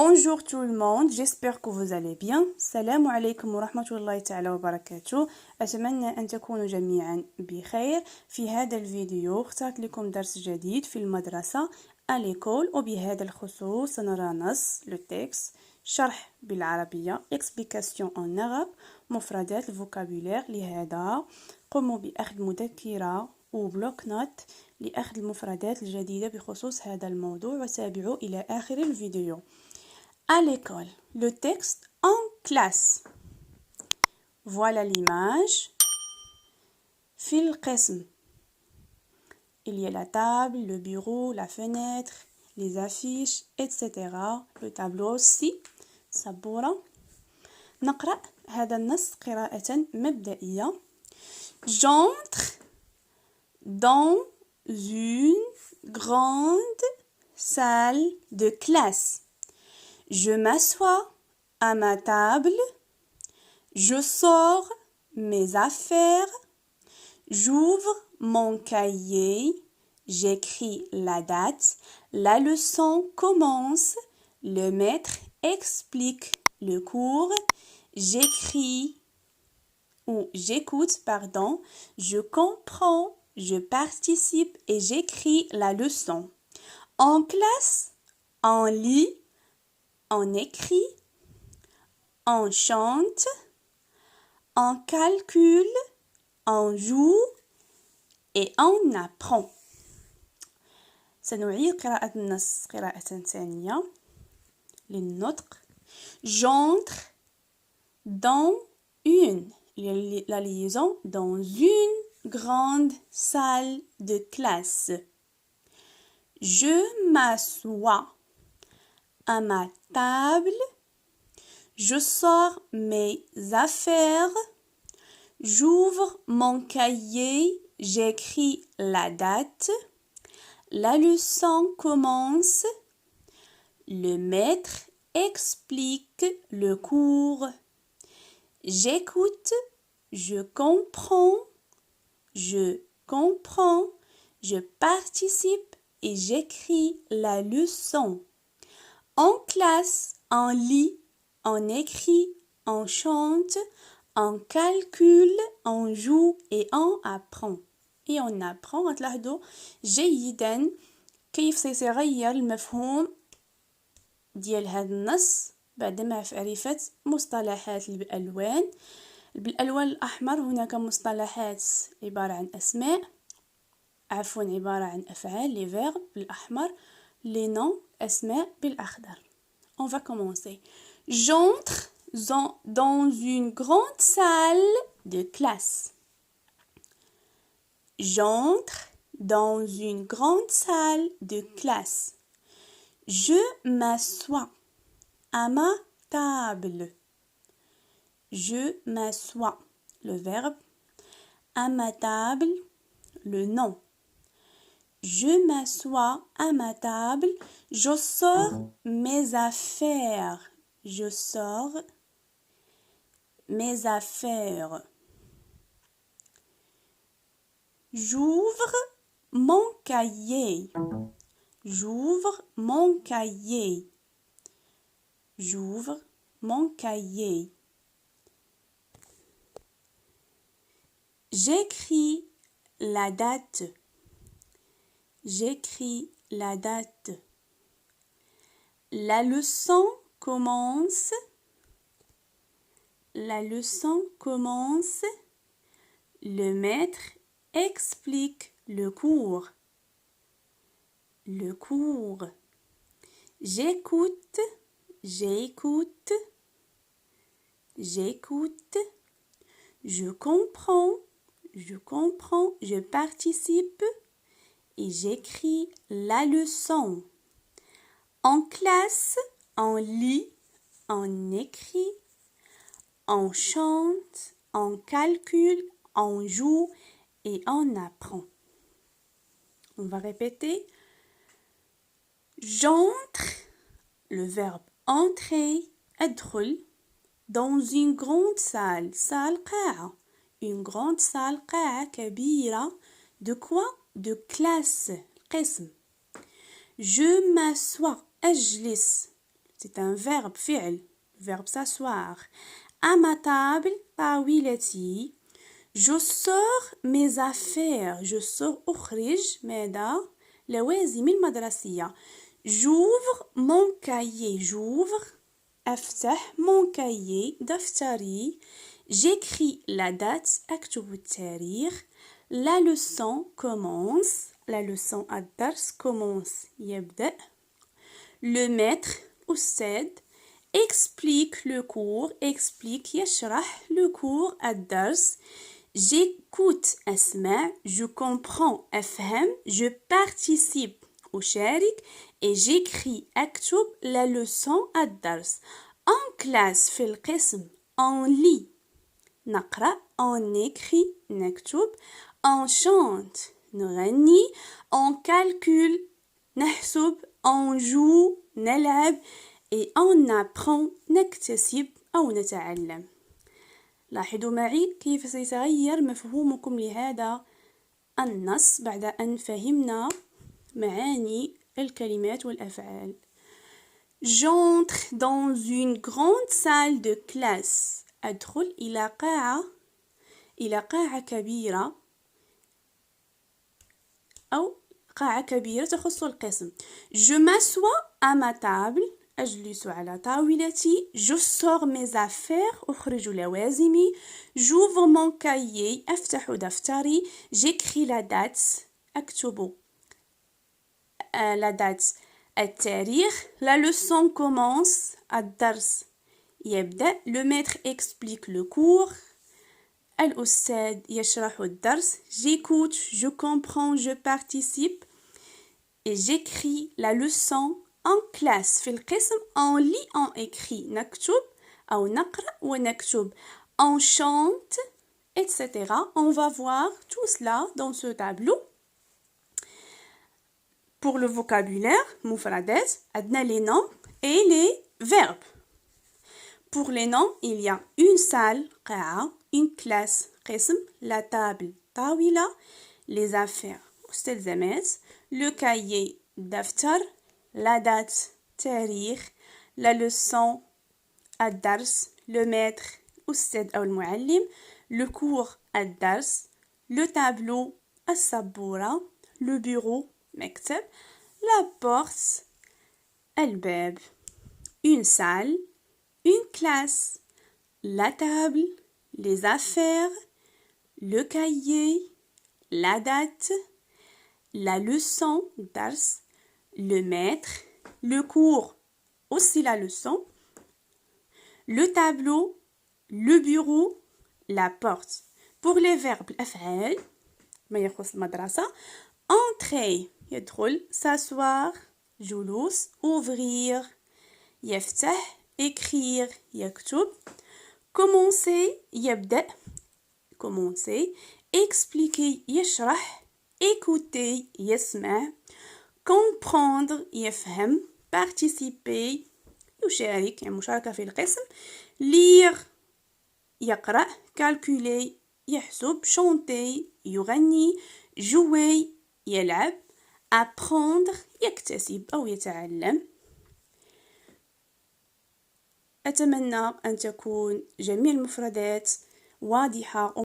Bonjour tout le monde, j'espère que vous allez bien. السلام عليكم ورحمة الله تعالى وبركاته. أتمنى أن تكونوا جميعا بخير. في هذا الفيديو اخترت لكم درس جديد في المدرسة à l'école وبهذا الخصوص سنرى نص le texte شرح بالعربية explication en arabe مفردات الفوكابولير. لهذا قوموا بأخذ مذكرة وبلوك نوت لأخذ المفردات الجديدة بخصوص هذا الموضوع وتابعوا إلى آخر الفيديو. À l'école, le texte en classe. Voilà l'image. في القسم. Il y a la table, le bureau, la fenêtre, les affiches, etc. Le tableau aussi. سبورة. نقرأ هذا النص قراءة مبدئية. J'entre dans une grande salle de classe. Je m'assois à ma table, je sors mes affaires, j'ouvre mon cahier, j'écris la date, la leçon commence, le maître explique le cours, j'écoute, je comprends, je participe et j'écris la leçon. En classe, on lit, on écrit, on chante, on calcule, on joue et on apprend. سنعيد قراءة النص قراءة ثانية للنطق. J'entre dans la liaison dans une grande salle de classe. Je m'assois à ma table, je sors mes affaires, j'ouvre mon cahier, j'écris la date, la leçon commence, le maître explique le cours, j'écoute, je comprends, je participe et j'écris la leçon. En classe, on lit, on écrit, on chante, on calcule, on joue et on apprend. Et on apprend. غتلاحظوا جيدا كيف سيتغير المفهوم ديال هذا النص بعد معرفة مصطلحات الألوان. بالألوان الأحمر هناك مصطلحات عبارة عن أسماء عبارة عن أفعال les verbes بالأحمر les noms أسماء بالأخضر. On va commencer. J'entre dans une grande salle de classe. J'entre dans une grande salle de classe. Je m'assois à ma table. Je m'assois, le verbe. À ma table, le nom. Je m'assois à ma table, je sors mes affaires. Je sors mes affaires. J'ouvre mon cahier. J'ouvre mon cahier. J'ouvre mon cahier. J'écris la date. J'écris la date. La leçon commence. La leçon commence. Le maître explique le cours. Le cours. J'écoute. J'écoute. J'écoute. Je comprends. Je participe. Et j'écris la leçon. En classe, on lit, on écrit, on chante, on calcule, on joue et on apprend. On va répéter. J'entre, le verbe entrer, أدخل, dans une grande salle, salle قاعة, une grande salle قاعة كبيرة. De quoi? De classe, قسم. Je m'assois, أجلس. c'est un verbe فعل verbe s'asseoir. À ma table طاولتي. Je sors mes affaires. Je sors أخرج ماذا؟ لوازمي المدرسية. J'ouvre mon cahier. J'ouvre أفتح mon cahier دفتري. J'écris la date أكتب التاريخ. La leçon commence. La leçon الدرس commence يبدأ. Le maître أستاذ explique le cours. Explique يشرح le cours الدرس. J'écoute أسمع. Je comprends أفهم. Je participe أشارك. Et j'écris أكتب la leçon الدرس. En classe في القسم on lit نقرأ. On écrit نكتب. On chante نغني. On calcule نحسب. On joue نلعب. Et on apprend نكتسب أو نتعلم. لاحظوا معي كيف سيتغير مفهومكم لهذا النص بعد أن فهمنا معاني الكلمات والأفعال. J'entre dans une grande salle de classe. أدخل إلى قاعة كبيرة أو قاعة كبيرة تخص القسم. Je m'assois à ma table. أجلس على طاولتي. Je sors mes affaires. أخرج لوازمي. J'ouvre mon cahier. أفتح دفتري. J'écris la date. أكتب la date التاريخ. La leçon commence. الدرس يبدأ. Le maître explique le cours. الأستاذ يشرح الدرس. J'écoute, je comprends, je participe. Et j'écris la leçon en classe. في القسم on lit, on écrit نكتب أو نقرأ ونكتب. On chante, etc. On va voir tout cela dans ce tableau. Pour le vocabulaire, مفردات, عندنا les noms et les verbes. Pour les noms, il y a une salle, قاعة, une classe, قسم, la table, طاولة, les affaires, مستلزمات, le cahier, دفتر, la date, تاريخ, la leçon, الدرس, le maître, أستاذ أو المعلم, le cours, الدرس, le tableau, السبورة, le bureau, مكتب, la porte, الباب, une salle, une classe, la table, les affaires, le cahier, la date, la leçon, dars, le maître, le cours, aussi la leçon, le tableau, le bureau, la porte. Pour les verbes الأفعال ما يخص المدرسة entrer يدخل s'asseoir جلوس ouvrir يفتح écrire يكتب commencer يبدأ commencer expliquer يشرح écouter يسمع comprendre يفهم participer يشارك يعني مشاركة في القسم lire يقرأ calculer يحسب chanter يغني jouer يلعب apprendre يكتسب أو يتعلم. أتمنى أن تكون جميع المفردات واضحة